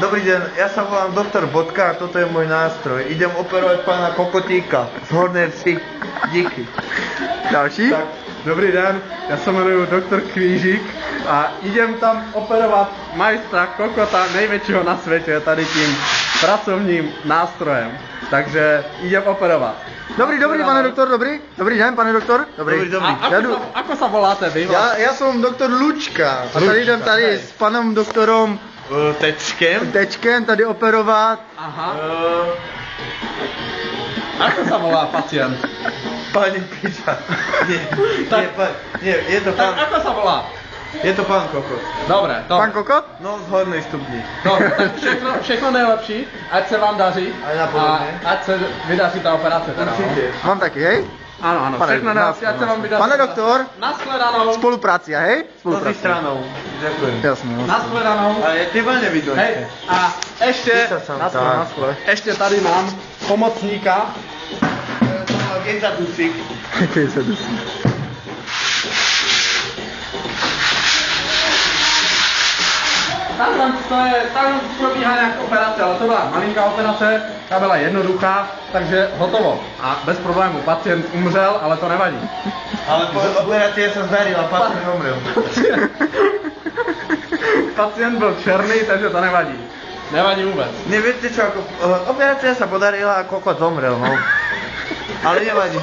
Dobrý den, já se volám doktor Bodka a toto je můj nástroj. Idem operovat pana Kokotíka z Horné Vsi. Díky. Další? Tak, dobrý den, já se jmenuji doktor Kvížík a idem tam operovat majstra Kokota, největšího na světě, tady tím pracovním nástrojem. Takže idem operovat. Dobrý, pane doktor, dobrý? Dobrý den, pane doktor? Dobrý. Ako sa voláte vy? Já jsem doktor Lučka a tady jdem tady s panem doktorem Tečkem tady operovat. Aha. Ako sa volá pacient? Pani Piča. Nie, je to Tak pán... ako sa volá? Je to pán Kokot. Dobre, to. Pan Kokot? No, z Hornej Stupni. Dobre, tak všechno nejlepší, ať se vám daří Aj napodobne. a ať se vydaří ta operace teda. Určitě. Mám taky, hej? Ano, Pane, všechno nejlepší, ať se vám vydaří. Pane doktor, Nashledanou. spolupráci, hej? Proti stranou. Ďakujem. Jasně. Nashledanou. Ale je teba nevidno. Hej, a ještě, ještě tady mám pomocníka. To má Genza Dusík. Tam probíhá nějaká operace, ale to byla malinká operace, ta byla jednoduchá, takže hotovo. A bez problému, pacient umřel, ale to nevadí. Ale po operaci se zdarila, pacient umrel. Pacient byl černý, takže to nevadí. Nevadí vůbec. Neviete čo, ako, operácia sa podarila a Kokot zomrel, no. Ale nevadí.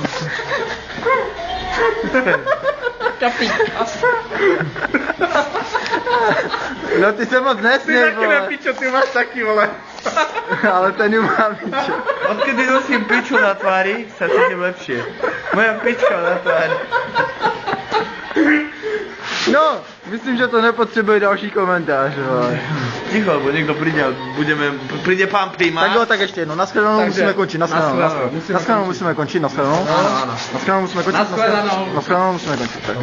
No ty se moc Ty nesměj, taky vole. nepičo, ty máš taky, vole. Ale ten ju má pičo. Odkedy nosím piču na tvári, sa cítim lepšie. Moja pička na tvári. No, myslím, že to nepotřebuje další komentář, vole. Ticho, lebo niekto príde a príde pán primár. Tak jo, tak ještě jedno, nashledanou Takže, musíme končit, nashledanou. nashledanou, musíme Nashledanou musíme končit, nashledanou. Ano, ano. Nashledanou musíme končit, Nashledanou. nashledanou musíme končit. Tak.